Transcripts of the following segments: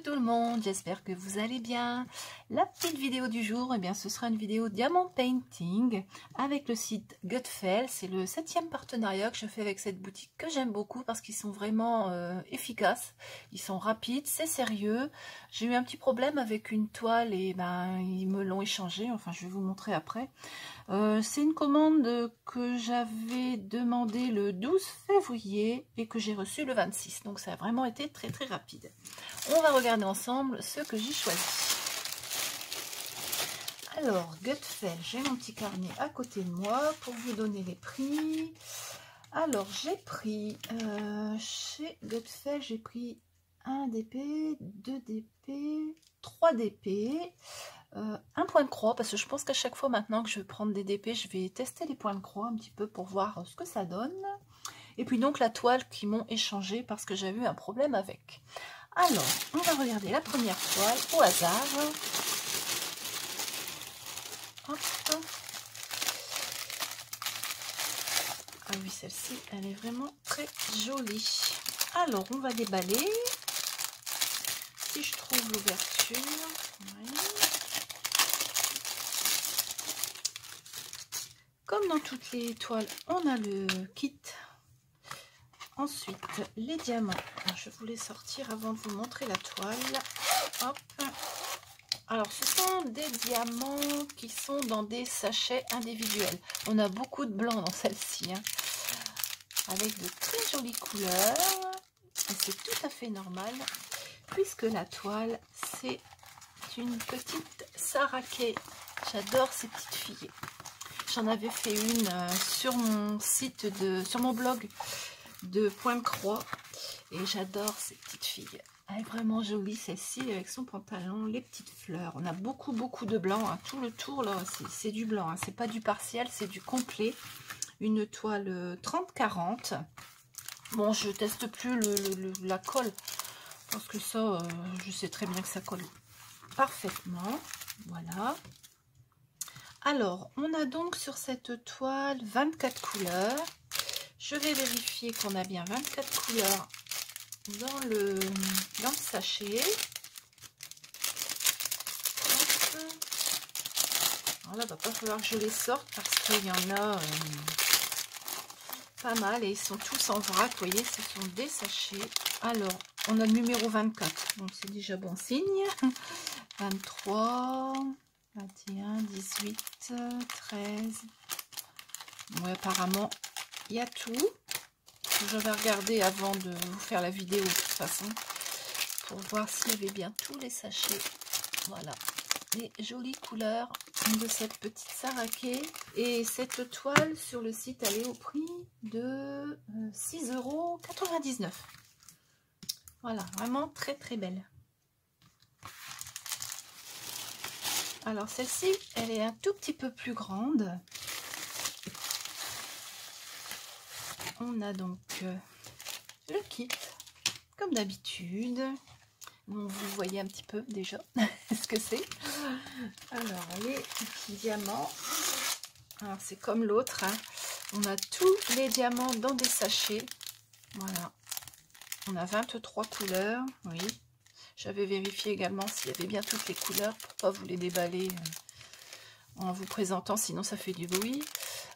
tout le monde, j'espère que vous allez bien. La petite vidéo du jour, eh bien, ce sera une vidéo diamant painting avec le site Gutfeld. C'est le 7e partenariat que je fais avec cette boutique que j'aime beaucoup parce qu'ils sont vraiment efficaces. Ils sont rapides, c'est sérieux. J'ai eu un petit problème avec une toile et ben ils me l'ont échangée. Enfin, je vais vous montrer après. C'est une commande que j'avais demandé le 12 février et que j'ai reçu le 26. Donc ça a vraiment été très très rapide. On va regarder ensemble ce que j'ai choisi. Alors, Gutfeld, j'ai mon petit carnet à côté de moi pour vous donner les prix. Alors, j'ai pris chez Gutfeld, j'ai pris 1 DP, 2 DP, 3 DP. Un point de croix, parce que je pense qu'à chaque fois maintenant que je vais prendre des DP, je vais tester les points de croix un petit peu pour voir ce que ça donne. Et puis donc la toile qu'ils m'ont échangée parce que j'avais eu un problème avec. Alors, on va regarder la première toile au hasard. Hop. Ah oui, celle-ci, elle est vraiment très jolie. Alors, on va déballer. Si je trouve l'ouverture. Oui. Comme dans toutes les toiles, on a le kit. Ensuite, les diamants. Alors, je voulais sortir avant de vous montrer la toile. Hop. Alors, ce sont des diamants qui sont dans des sachets individuels. On a beaucoup de blanc dans celle-ci, hein, avec de très jolies couleurs. Et c'est tout à fait normal, puisque la toile, c'est une petite Saraké. J'adore ces petites filles. J'en avais fait une sur mon site, sur mon blog de point de croix. Et j'adore ces petites filles. Elle est vraiment jolie celle-ci avec son pantalon, les petites fleurs. On a beaucoup de blanc. Hein. Tout le tour là, c'est du blanc. Hein. C'est pas du partiel, c'est du complet. Une toile 30-40. Bon, je teste plus la colle. Parce que ça, je sais très bien que ça colle parfaitement. Voilà. Alors, on a donc sur cette toile 24 couleurs. Je vais vérifier qu'on a bien 24 couleurs dans le sachet. Alors là, il va pas falloir que je les sorte parce qu'il y en a pas mal et ils sont tous en vrac. Vous voyez, ce sont des sachets. Alors, on a le numéro 24, donc c'est déjà bon signe. 23... 21, 18, 13. Oui, apparemment, il y a tout. Je vais regarder avant de vous faire la vidéo de toute façon pour voir s'il y avait bien tous les sachets. Voilà, les jolies couleurs de cette petite Saraké. Et cette toile sur le site, elle est au prix de 6,99 €. Voilà, vraiment très très belle. Alors celle-ci, elle est un tout petit peu plus grande. On a donc le kit, comme d'habitude. Bon, vous voyez un petit peu déjà ce que c'est. Alors, les petits diamants. Alors, c'est comme l'autre. Hein. On a tous les diamants dans des sachets. Voilà. On a 23 couleurs. Oui. J'avais vérifié également s'il y avait bien toutes les couleurs pour pas vous les déballer en vous présentant, sinon ça fait du bruit.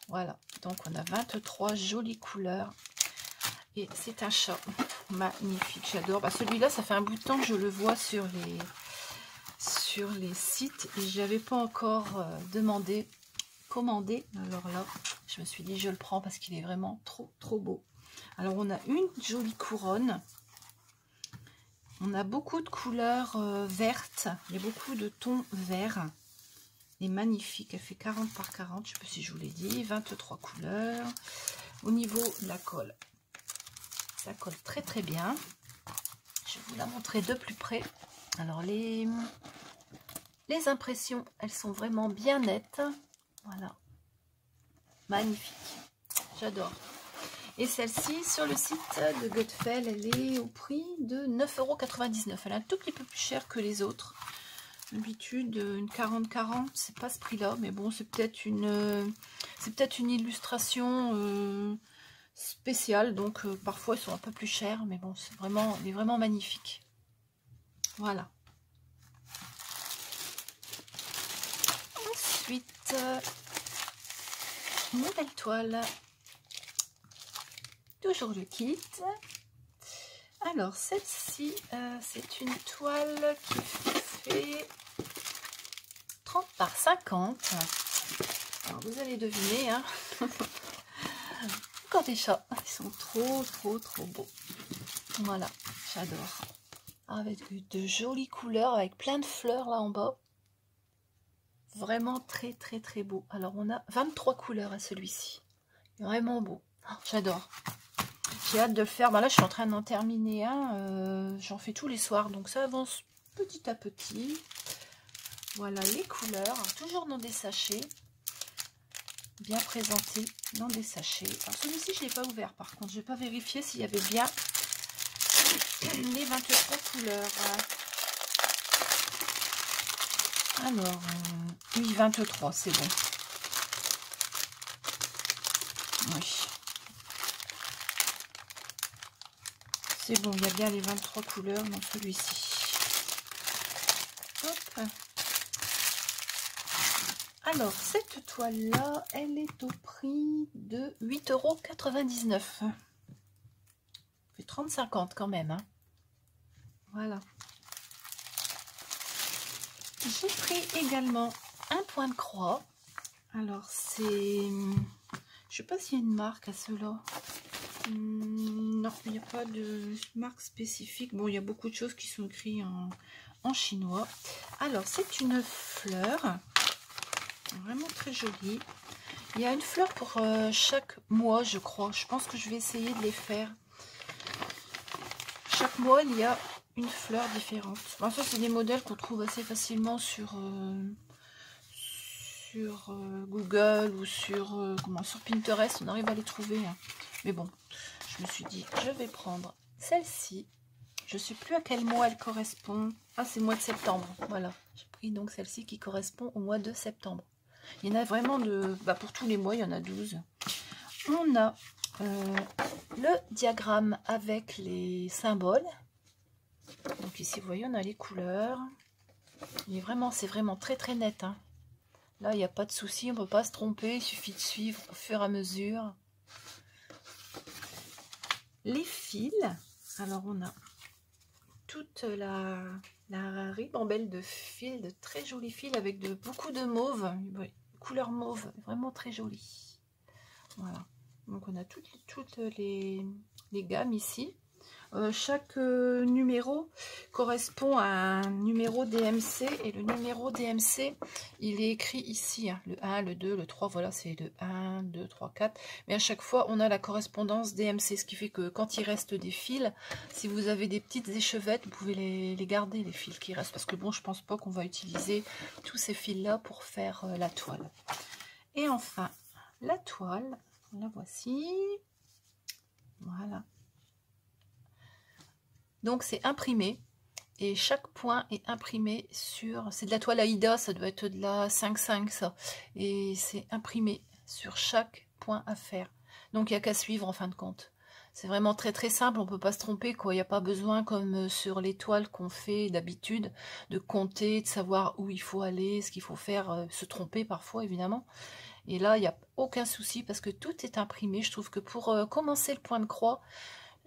Voilà, donc on a 23 jolies couleurs. Et c'est un chat magnifique, j'adore. Bah, celui-là, ça fait un bout de temps que je le vois sur les sites et je n'avais pas encore commandé. Alors là, je me suis dit, je le prends parce qu'il est vraiment trop beau. Alors, on a une jolie couronne. On a beaucoup de couleurs vertes. Il y a beaucoup de tons verts. Elle est magnifique. Elle fait 40 par 40. Je ne sais pas si je vous l'ai dit. 23 couleurs. Au niveau de la colle, ça colle très très bien. Je vais vous la montrer de plus près. Alors les impressions, elles sont vraiment bien nettes. Voilà. Magnifique. J'adore. Et celle-ci, sur le site de Gutfeld, elle est au prix de 9,99 €. Elle est un tout petit peu plus chère que les autres. D'habitude, une 40-40, c'est pas ce prix-là. Mais bon, c'est peut-être une illustration spéciale. Donc, parfois, ils sont un peu plus chers. Mais bon, elle est vraiment magnifique. Voilà. Ensuite, nouvelle toile. Toujours le kit. Alors, celle-ci, c'est une toile qui fait 30 par 50. Alors, vous allez deviner, hein. Encore des chats. Ils sont trop beaux. Voilà, j'adore. Avec de jolies couleurs, avec plein de fleurs là en bas. Vraiment très beau. Alors, on a 23 couleurs à celui-ci. Vraiment beau. Oh, j'adore. J'ai hâte de le faire. Là, je suis en train d'en terminer un. J'en fais tous les soirs. Donc, ça avance petit à petit. Voilà les couleurs. Toujours dans des sachets. Bien présenté dans des sachets. Alors, celui-ci, je ne l'ai pas ouvert. Par contre, je n'ai pas vérifié s'il y avait bien les 23 couleurs. Alors, oui, 23, c'est bon. Oui. C'est bon, il y a bien les 23 couleurs dans celui-ci. Hop. Alors, cette toile-là, elle est au prix de 8,99 €. Fait 30,50 quand même. Hein. Voilà. J'ai pris également un point de croix. Alors, c'est... Je sais pas s'il y a une marque à cela. Non, il n'y a pas de marque spécifique. Bon, il y a beaucoup de choses qui sont écrites en chinois. Alors, c'est une fleur. Vraiment très jolie. Il y a une fleur pour chaque mois, je crois. Je pense que je vais essayer de les faire. Chaque mois, il y a une fleur différente. Bon, ça, c'est des modèles qu'on trouve assez facilement sur Google ou sur Pinterest. On arrive à les trouver. Hein. Mais bon, je me suis dit, je vais prendre celle-ci. Je ne sais plus à quel mois elle correspond. Ah, c'est le mois de septembre. Voilà. J'ai pris donc celle-ci qui correspond au mois de septembre. Il y en a vraiment pour tous les mois, il y en a 12. On a le diagramme avec les symboles. Donc ici, vous voyez, on a les couleurs. C'est vraiment très net. Hein. Là, il n'y a pas de souci, on ne peut pas se tromper. Il suffit de suivre au fur et à mesure. Les fils. Alors, on a toute la ribambelle de fils, de très jolis fils avec beaucoup de mauve. Oui, couleur mauve, vraiment très jolie. Voilà. Donc, on a toutes les gammes ici. Chaque numéro correspond à un numéro DMC et le numéro DMC il est écrit ici, hein, le 1, le 2, le 3, voilà c'est le 1, 2, 3, 4 mais à chaque fois on a la correspondance DMC, ce qui fait que quand il reste des fils, si vous avez des petites échevettes, vous pouvez les garder les fils qui restent, parce que bon je pense pas qu'on va utiliser tous ces fils là pour faire la toile. Et enfin la toile, la voici, voilà. Donc c'est imprimé et chaque point est imprimé sur... C'est de la toile Aïda, ça doit être de la 5,5 ça. Et c'est imprimé sur chaque point à faire. Donc il n'y a qu'à suivre en fin de compte. C'est vraiment très simple, on ne peut pas se tromper, quoi. Il n'y a pas besoin, comme sur les toiles qu'on fait d'habitude, de compter, de savoir où il faut aller, ce qu'il faut faire, se tromper parfois évidemment. Et là, il n'y a aucun souci parce que tout est imprimé. Je trouve que pour commencer le point de croix,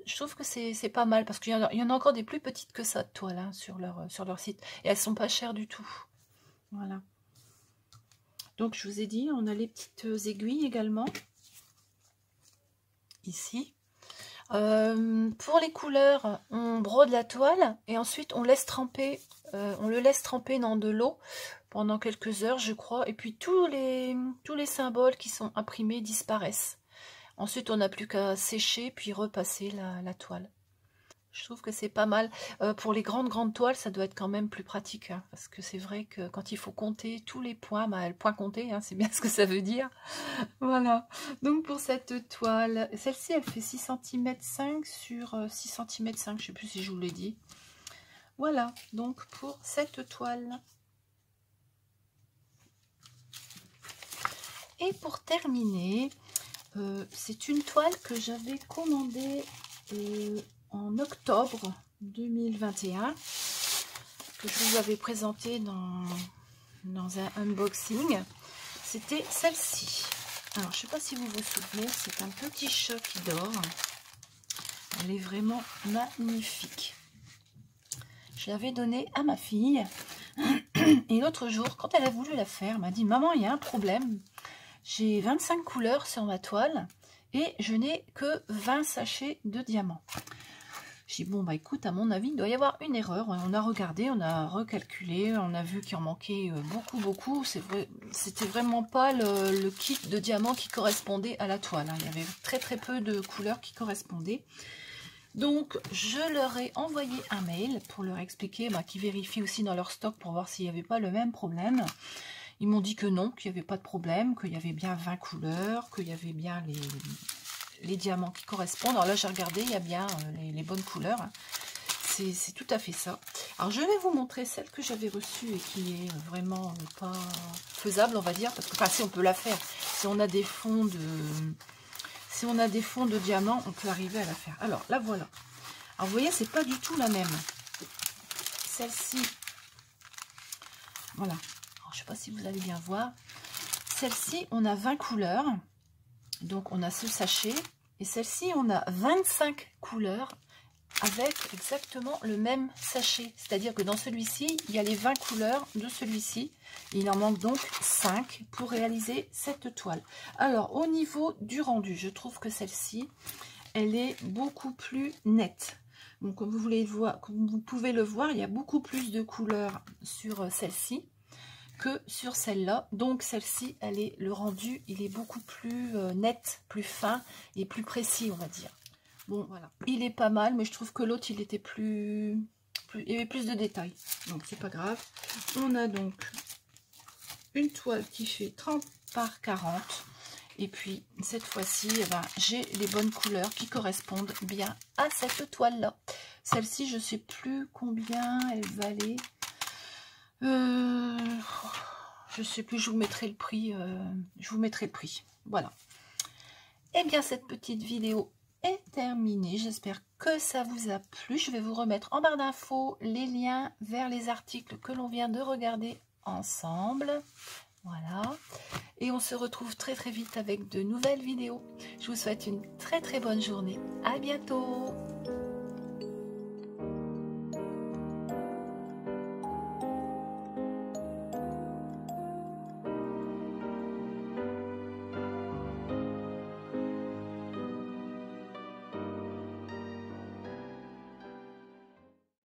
je trouve que c'est pas mal, parce qu'il y en a encore des plus petites que ça de toiles hein, sur leur site. Et elles sont pas chères du tout. Voilà. Donc je vous ai dit, on a les petites aiguilles également. Ici. Pour les couleurs, on brode la toile et ensuite on laisse tremper. On le laisse tremper dans de l'eau pendant quelques heures, je crois. Et puis tous les symboles qui sont imprimés disparaissent. Ensuite, on n'a plus qu'à sécher, puis repasser la toile. Je trouve que c'est pas mal. Pour les grandes toiles, ça doit être quand même plus pratique. Hein, parce que c'est vrai que quand il faut compter tous les points, le point compté, hein, c'est bien ce que ça veut dire. Voilà. Donc pour cette toile, celle-ci, elle fait 6 cm 5 sur 6 cm 5. Je ne sais plus si je vous l'ai dit. Voilà. Donc pour cette toile. Et pour terminer... c'est une toile que j'avais commandée en octobre 2021. que je vous avais présenté dans un unboxing, c'était celle-ci. Alors, je ne sais pas si vous vous souvenez, c'est un petit chat qui dort. Elle est vraiment magnifique. Je l'avais donnée à ma fille. Et l'autre jour, quand elle a voulu la faire, elle m'a dit « Maman, il y a un problème. J'ai 25 couleurs sur ma toile et je n'ai que 20 sachets de diamants. » J'ai dit « Bon, bah écoute, à mon avis, il doit y avoir une erreur. » On a regardé, on a recalculé, on a vu qu'il en manquait beaucoup. C'était vraiment pas le kit de diamants qui correspondait à la toile. Il y avait très peu de couleurs qui correspondaient. Donc, je leur ai envoyé un mail pour leur expliquer, qu'ils vérifient aussi dans leur stock pour voir s'il n'y avait pas le même problème. Ils m'ont dit que non, qu'il n'y avait pas de problème, qu'il y avait bien 20 couleurs, qu'il y avait bien les diamants qui correspondent. Alors là, j'ai regardé, il y a bien les bonnes couleurs. C'est tout à fait ça. Alors, je vais vous montrer celle que j'avais reçue et qui est vraiment pas faisable, on va dire. Parce que, enfin, si on peut la faire, si on a des fonds de... Si on a des fonds de diamants, on peut arriver à la faire. Alors, la voilà. Alors, vous voyez, c'est pas du tout la même. Celle-ci, voilà. Alors, je sais pas si vous allez bien voir. Celle-ci, on a 20 couleurs. Donc, on a ce sachet. Et celle-ci, on a 25 couleurs avec exactement le même sachet. C'est-à-dire que dans celui-ci, il y a les 20 couleurs de celui-ci. Il en manque donc 5 pour réaliser cette toile. Alors, au niveau du rendu, je trouve que celle-ci, elle est beaucoup plus nette. Donc, comme vous pouvez le voir, il y a beaucoup plus de couleurs sur celle-ci que sur celle-là. Donc, celle-ci, le rendu, il est beaucoup plus net, plus fin et plus précis, on va dire. Bon, voilà. Il est pas mal, mais je trouve que l'autre, il était il y avait plus de détails. Donc, c'est pas grave. On a donc une toile qui fait 30 par 40. Et puis, cette fois-ci, j'ai les bonnes couleurs qui correspondent bien à cette toile-là. Celle-ci, je sais plus combien elle valait. Je sais plus, je vous mettrai le prix. Voilà. Et bien, cette petite vidéo est terminée. J'espère que ça vous a plu. Je vais vous remettre en barre d'infos les liens vers les articles que l'on vient de regarder ensemble. Voilà. Et on se retrouve très vite avec de nouvelles vidéos. Je vous souhaite une très bonne journée. À bientôt.